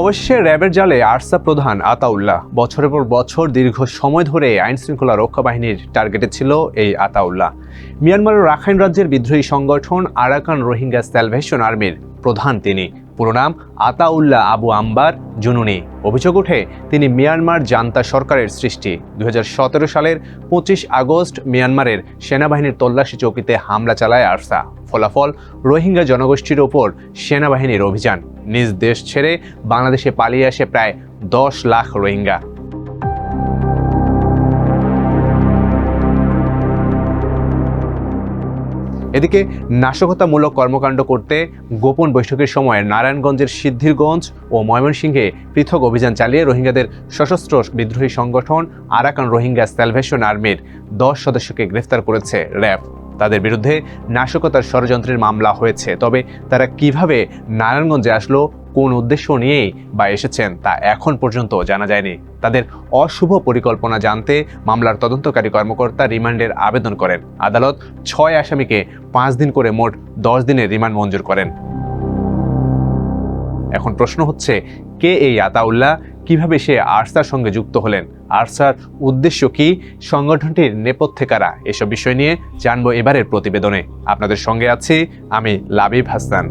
অবশেষে র্যাবের জালে আরসা প্রধান আতাউল্লাহ। বছরের পর বছর দীর্ঘ সময় ধরে আইনশৃঙ্খলা রক্ষা বাহিনীর টার্গেটে ছিল এই আতাউল্লাহ। মিয়ানমারের রাখাইন রাজ্যের বিদ্রোহী সংগঠন আরাকান রোহিঙ্গা স্যালভেশন আর্মির প্রধান তিনি। পুরো নাম আতাউল্লাহ আবু আম্বার জুনুনি। অভিযোগ ওঠে তিনি মিয়ানমার জান্তা সরকারের সৃষ্টি। 2017 সালের 25 আগস্ট মিয়ানমারের সেনাবাহিনীর তল্লাশি চৌকিতে হামলা চালায় আরসা। ফলাফল রোহিঙ্গা জনগোষ্ঠীর ওপর সেনাবাহিনীর অভিযান। নিজ দেশ ছেড়ে বাংলাদেশে পালিয়ে আসে প্রায় 10 লাখ রোহিঙ্গা। এদিকে নাশকতামূলক কর্মকাণ্ড করতে গোপন বৈঠকের সময় নারায়ণগঞ্জের সিদ্ধিরগঞ্জ ও ময়মনসিংহে পৃথক অভিযান চালিয়ে রোহিঙ্গাদের সশস্ত্র বিদ্রোহী সংগঠন আরাকান রোহিঙ্গা স্যালভেশন আর্মির 10 সদস্যকে গ্রেফতার করেছে র্যাব। তাদের বিরুদ্ধে নাশকতার ষড়যন্ত্রের মামলা হয়েছে। তবে তারা কিভাবে নারায়ণগঞ্জে আসলো, কোন উদ্দেশ্য নিয়েই বা এসেছেন তা এখন পর্যন্ত জানা যায়নি। তাদের অশুভ পরিকল্পনা জানতে মামলার তদন্তকারী কর্মকর্তা রিমান্ডের আবেদন করেন। আদালত 6 আসামিকে 5 দিন করে মোট 10 দিনের রিমান্ড মঞ্জুর করেন। এখন প্রশ্ন হচ্ছে, কে এই আতাউল্লাহ? কিভাবে সে আরসার সঙ্গে যুক্ত হলেন? আরসার উদ্দেশ্য কি? সংগঠনটির নেপথ্যে কারা? এসব বিষয় নিয়ে জানবো এবারের প্রতিবেদনে। আপনাদের সঙ্গে আছি আমি লাবিব হাসান।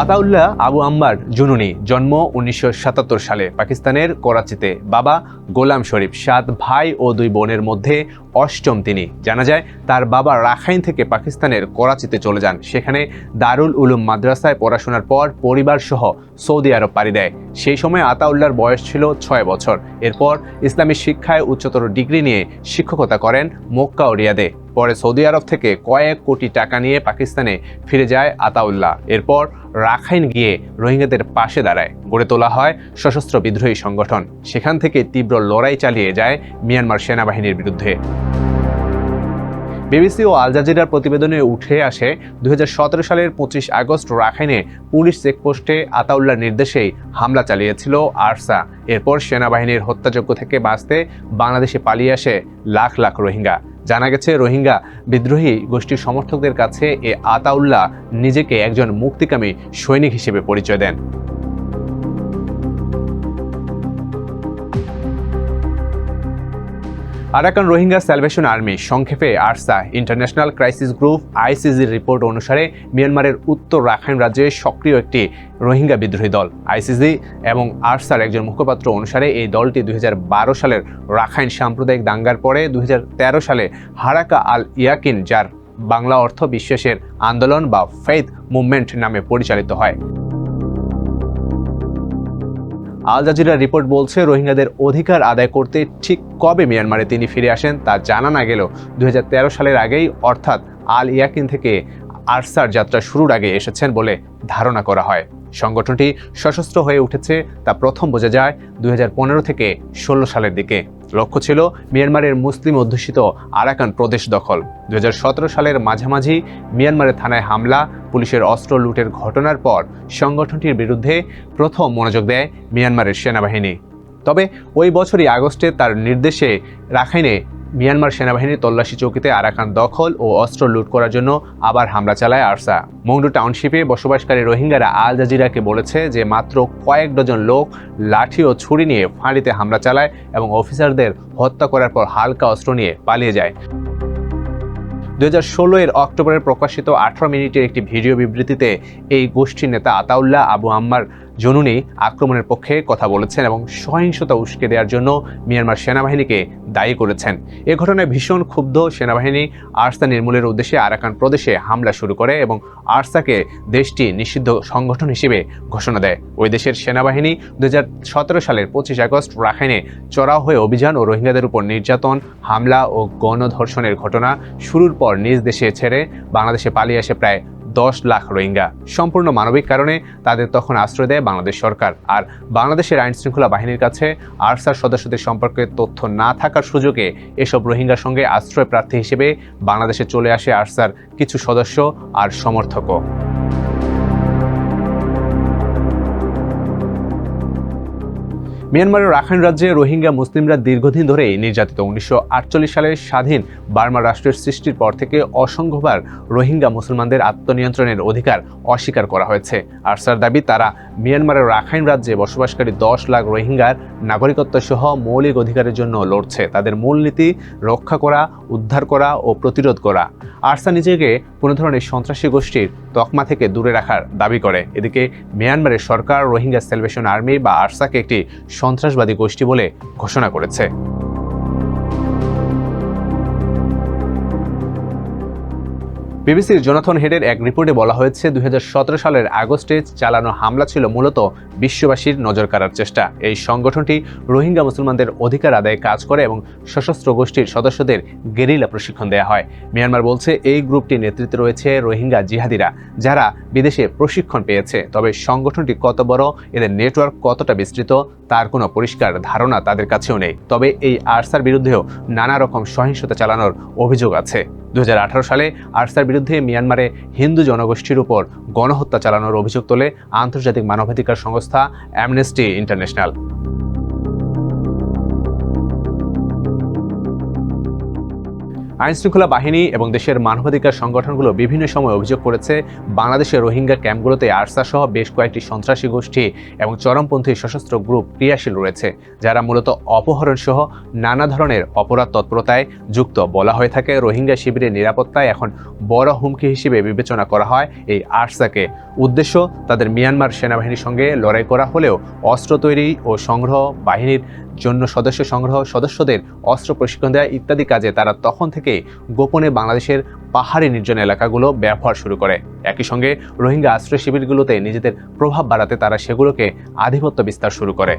আতাউল্লাহ আবু আম্বার জুনুনি জন্ম 1977 সালে পাকিস্তানের করাচিতে। বাবা গোলাম শরীফ। 7 ভাই ও 2 বোনের মধ্যে 8ম তিনি। জানা যায় তার বাবা রাখাইন থেকে পাকিস্তানের করাচিতে চলে যান। সেখানে দারুল উলুম মাদ্রাসায় পড়াশোনার পর পরিবার সহ সৌদি আরব পাড়ি দেয়। সেই সময় আতাউল্লাহর বয়স ছিল 6 বছর। এরপর ইসলামী শিক্ষায় উচ্চতর ডিগ্রি নিয়ে শিক্ষকতা করেন মক্কা ও রিয়াদে। পরে সৌদি আরব থেকে কয়েক কোটি টাকা নিয়ে পাকিস্তানে ফিরে যায় আতাউল্লাহ। এরপর রাখাইন গিয়ে রোহিঙ্গাদের পাশে দাঁড়ায়। গড়ে তোলা হয় সশস্ত্র বিদ্রোহী সংগঠন। সেখান থেকে তীব্র লড়াই চালিয়ে যায় মিয়ানমার সেনাবাহিনীর বিরুদ্ধে। বিবিসি ও আল জাজিরার প্রতিবেদনে উঠে আসে 2017 সালের 25 আগস্ট রাখাইনে পুলিশ চেকপোস্টে আতাউল্লাহর নির্দেশেই হামলা চালিয়েছিল আরসা। এরপর সেনাবাহিনীর হত্যাযজ্ঞ থেকে বাঁচতে বাংলাদেশে পালিয়ে আসে লাখ লাখ রোহিঙ্গা। জানা গেছে রোহিঙ্গা বিদ্রোহী গোষ্ঠীর সমর্থকদের কাছে এ আতাউল্লাহ নিজেকে একজন মুক্তিকামী সৈনিক হিসেবে পরিচয় দেন। আরাকান রোহিঙ্গা স্যালভেশন আর্মি, সংক্ষেপে আরসা, ইন্টারন্যাশনাল ক্রাইসিস গ্রুপ আইসিজির রিপোর্ট অনুসারে মিয়ানমারের উত্তর রাখাইন রাজ্যে সক্রিয় একটি রোহিঙ্গা বিদ্রোহী দল। আইসিজি এবং আরসার একজন মুখপাত্র অনুসারে এই দলটি 2012 সালের রাখাইন সাম্প্রদায়িক দাঙ্গার পরে 2013 সালে হারাকা আল ইয়াকিন, যার বাংলা অর্থ বিশ্বাসের আন্দোলন বা ফেইথ মুভমেন্ট নামে পরিচালিত হয়। আল জাজিরার রিপোর্ট বলছে, রোহিঙ্গাদের অধিকার আদায় করতে ঠিক কবে মিয়ানমারে তিনি ফিরে আসেন তা জানা না গেলেও 2013 সালের আগেই, অর্থাৎ আল ইয়াকিন থেকে আরসার যাত্রা শুরুর আগে এসেছেন বলে ধারণা করা হয়। সংগঠনটি সশস্ত্র হয়ে উঠেছে তা প্রথম বোঝা যায় 2015 থেকে 16 সালের দিকে। লক্ষ্য ছিল মিয়ানমারের মুসলিম অধ্যুষিত আরাকান প্রদেশ দখল। 2017 সালের মাঝামাঝি মিয়ানমারের থানায় হামলা, পুলিশের অস্ত্র লুটের ঘটনার পর সংগঠনটির বিরুদ্ধে প্রথম মনোযোগ দেয় মিয়ানমারের সেনাবাহিনী। তবে ওই বছরই আগস্টে তার নির্দেশে রাখাইনে মিয়ানমার সেনাবাহিনীর তল্লাশি চৌকিতে আরাকান দখল ও অস্ত্র লুট করার জন্য আবার হামলা চালায় আরসা। মংডু টাউনশিপে বসবাসকারী রোহিঙ্গারা আল জাজিরাকে বলেছে যে মাত্র কয়েক ডজন লোক লাঠি ও ছুরি নিয়ে ফাঁড়িতে হামলা চালায় এবং অফিসারদের হত্যা করার পর হালকা অস্ত্র নিয়ে পালিয়ে যায়। 2016 অক্টোবরের প্রকাশিত 18 মিনিটের একটি ভিডিও বিবৃতিতে এই গোষ্ঠীর নেতা আতাউল্লাহ আবু আম্বার জুনুনি আক্রমণের পক্ষে কথা বলেছেন এবং সহিংসতা উস্কে দেওয়ার জন্য মিয়ানমার সেনাবাহিনীকে দায়ী করেছেন। এ ঘটনায় ভীষণ ক্ষুব্ধ সেনাবাহিনী আরসা নির্মূলের উদ্দেশ্যে আরাকান প্রদেশে হামলা শুরু করে এবং আরসাকে দেশটি নিষিদ্ধ সংগঠন হিসেবে ঘোষণা দেয়। ওই দেশের সেনাবাহিনী 2017 সালের 25 আগস্ট রাখাইনে চড়াও হয়ে অভিযান ও রোহিঙ্গাদের উপর নির্যাতন, হামলা ও গণধর্ষণের ঘটনা শুরুর পর নিজ দেশে ছেড়ে বাংলাদেশে পালিয়ে আসে প্রায় 10 লাখ রোহিঙ্গা। সম্পূর্ণ মানবিক কারণে তাদের তখন আশ্রয় দেয় বাংলাদেশ সরকার। আর বাংলাদেশের আইনশৃঙ্খলা বাহিনীর কাছে আরসার সদস্যদের সম্পর্কে তথ্য না থাকার সুযোগে এসব রোহিঙ্গার সঙ্গে আশ্রয় প্রার্থী হিসেবে বাংলাদেশে চলে আসে আরসার কিছু সদস্য আর সমর্থকও। মিয়ানমারের রাখাইন রাজ্যে রোহিঙ্গা মুসলিমরা দীর্ঘদিন ধরেই নির্যাতিত। 1948 সালে স্বাধীন বার্মা রাষ্ট্রের সৃষ্টির পর থেকে অসংখ্যবার রোহিঙ্গা মুসলমানদের আত্মনিয়ন্ত্রণের অধিকার অস্বীকার করা হয়েছে। আরসার দাবি, তারা মিয়ানমারের রাখাইন রাজ্যে বসবাসকারী 10 লাখ রোহিঙ্গার নাগরিকত্ব সহ মৌলিক অধিকারের জন্য লড়ছে। তাদের মূলনীতি রক্ষা করা, উদ্ধার করা ও প্রতিরোধ করা। আরসা নিজেকে কোনো ধরনের সন্ত্রাসী গোষ্ঠীর তকমা থেকে দূরে রাখার দাবি করে। এদিকে মিয়ানমারের সরকার রোহিঙ্গা স্যালভেশন আর্মি বা আরসাকে একটি সন্ত্রাসবাদী গোষ্ঠী বলে ঘোষণা করেছে। বিবিসির জোনাথন হেডের এক রিপোর্টে বলা হয়েছে, 2017 সালের আগস্টে চালানো হামলা ছিল মূলত বিশ্ববাসীর নজর কাড়ার চেষ্টা। এই সংগঠনটি রোহিঙ্গা মুসলমানদের অধিকার আদায়ে কাজ করে এবং সশস্ত্র গোষ্ঠীর সদস্যদের গেরিলা প্রশিক্ষণ দেওয়া হয়। মিয়ানমার বলছে, এই গ্রুপটির নেতৃত্বে রয়েছে রোহিঙ্গা জিহাদিরা, যারা বিদেশে প্রশিক্ষণ পেয়েছে। তবে সংগঠনটি কত বড়, এদের নেটওয়ার্ক কতটা বিস্তৃত, তার কোনো পরিষ্কার ধারণা তাদের কাছেও নেই। তবে এই আরসার বিরুদ্ধেও নানা রকম সহিংসতা চালানোর অভিযোগ আছে। 2018 সালে আরসার বিরুদ্ধে মিয়ানমারে হিন্দু জনগোষ্ঠীর উপর গণহত্যা চালানোর অভিযোগ তোলে আন্তর্জাতিক মানবাধিকার সংস্থা অ্যামনেস্টি ইন্টারন্যাশনাল। আইনশৃঙ্খলা বাহিনী এবং দেশের মানবাধিকার সংগঠনগুলো বিভিন্ন সময় অভিযোগ করেছে, বাংলাদেশের রোহিঙ্গা ক্যাম্পগুলোতে আরসা সহ বেশ কয়েকটি সন্ত্রাসী গোষ্ঠী এবং চরমপন্থী সশস্ত্র গ্রুপ ক্রিয়াশীল রয়েছে, যারা মূলত অপহরণ সহ নানা ধরনের অপরাধ তৎপরতায় যুক্ত। বলা হয়ে থাকে, রোহিঙ্গা শিবিরের নিরাপত্তায় এখন বড় হুমকি হিসেবে বিবেচনা করা হয় এই আরসাকে। উদ্দেশ্য তাদের মিয়ানমার সেনাবাহিনীর সঙ্গে লড়াই করা হলেও অস্ত্র তৈরি ও সংগ্রহ, বাহিনীর জন্য সদস্য সংগ্রহ, সদস্যদের অস্ত্র প্রশিক্ষণ দেওয়া ইত্যাদি কাজে তারা তখন থেকে গোপনে বাংলাদেশের পাহাড়ি নির্জন এলাকাগুলো ব্যবহার শুরু করে। একই সঙ্গে রোহিঙ্গা আশ্রয় শিবিরগুলোতে নিজেদের প্রভাব বাড়াতে তারা সেগুলোকে আধিপত্য বিস্তার শুরু করে।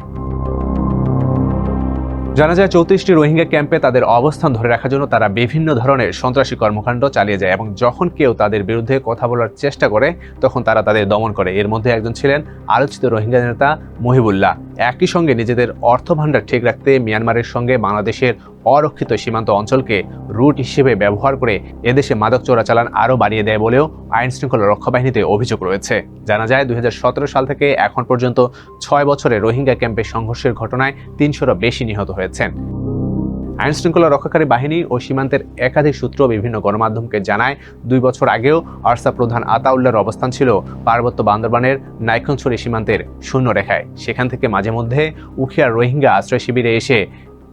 জানা যায়, 34টি রোহিঙ্গা ক্যাম্পে তাদের অবস্থান ধরে রাখার জন্য তারা বিভিন্ন ধরনের সন্ত্রাসী কর্মকাণ্ড চালিয়ে যায় এবং যখন কেউ তাদের বিরুদ্ধে কথা বলার চেষ্টা করে তখন তারা তাদের দমন করে। এর মধ্যে একজন ছিলেন আলোচিত রোহিঙ্গা নেতা মহিবুল্লাহ। একই সঙ্গে নিজেদের অর্থভাণ্ডার ঠিক রাখতে মিয়ানমারের সঙ্গে বাংলাদেশের অরক্ষিত সীমান্ত অঞ্চলকে রুট হিসেবে ব্যবহার করে এদেশে মাদক চোরাচালান আরও বাড়িয়ে দেয় বলেও আইনশৃঙ্খলা রক্ষা বাহিনীতে অভিযোগ রয়েছে। জানা যায়, 2017 সাল থেকে এখন পর্যন্ত 6 বছরে রোহিঙ্গা ক্যাম্পে সংঘর্ষের ঘটনায় 300-ও বেশি নিহত হয়েছেন। আইনশৃঙ্খলা রক্ষাকারী বাহিনী ও সীমান্তের একাধিক সূত্র বিভিন্ন গণমাধ্যমকে জানায়, 2 বছর আগেও আরসা প্রধান আতাউল্লাহর অবস্থান ছিল পার্বত্য বান্দরবানের নাইক্ষণছড়ি সীমান্তের শূন্য রেখায়। সেখান থেকে মাঝে মধ্যে উখিয়ার রোহিঙ্গা আশ্রয় শিবিরে এসে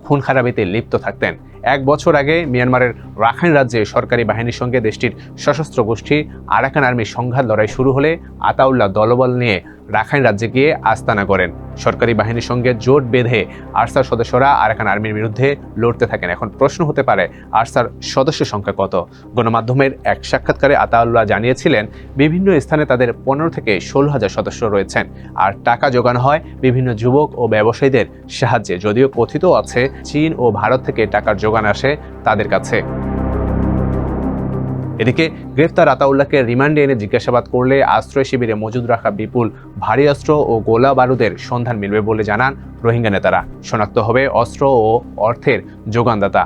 খুন খারাপিতে লিপ্ত থাকতেন। 1 বছর আগে মিয়ানমারের রাখাইন রাজ্যে সরকারি বাহিনীর সঙ্গে দেশটির সশস্ত্র গোষ্ঠী আরাকান আর্মির সংঘাত লড়াই শুরু হলে আতাউল্লাহ দলবল নিয়ে রাখাইন রাজ্যে গিয়ে আস্তানা করেন। সরকারি বাহিনীর সঙ্গে জোট বেঁধে আরসার সদস্যরা আরাকান আর্মির বিরুদ্ধে লড়তে থাকেন। এখন প্রশ্ন হতে পারে, আরসার সদস্য সংখ্যা কত? গণমাধ্যমের এক সাক্ষাৎকারে আতাউল্লাহ জানিয়েছিলেন, বিভিন্ন স্থানে তাদের 15 থেকে 16,000 সদস্য রয়েছেন, আর টাকা জোগানো হয় বিভিন্ন যুবক ও ব্যবসায়ীদের সাহায্যে। যদিও কথিত আছে চীন ও ভারত থেকে টাকার যোগান আসে তাদের কাছে। এদিকে গ্রেফতার আতাউল্লাহকে রিমান্ডে এনে জিজ্ঞাসাবাদ করলে আশ্রয় শিবিরে মজুদ রাখা বিপুল ভারী অস্ত্র ও গোলা বারুদের সন্ধান মিলবে বলে জানান রোহিঙ্গা নেতারা। শনাক্ত হবে অস্ত্র ও অর্থের যোগানদাতা।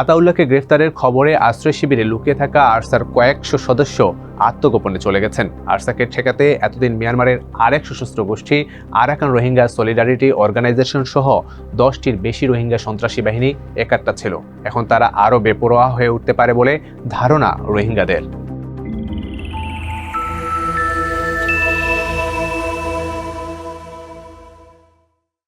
আতাউল্লাহকে গ্রেফতারের খবরে আশ্রয় শিবিরে লুকিয়ে থাকা আরসার কয়েকশো সদস্য আত্মগোপনে চলে গেছেন। আরসাকে ঠেকাতে এতদিন মিয়ানমারের আরেক সশস্ত্র গোষ্ঠী আরাকান রোহিঙ্গা সলিডারিটি অর্গানাইজেশন সহ 10টির বেশি রোহিঙ্গা সন্ত্রাসী বাহিনী একাট্টা ছিল। এখন তারা আরও বেপরোয়া হয়ে উঠতে পারে বলে ধারণা রোহিঙ্গাদের।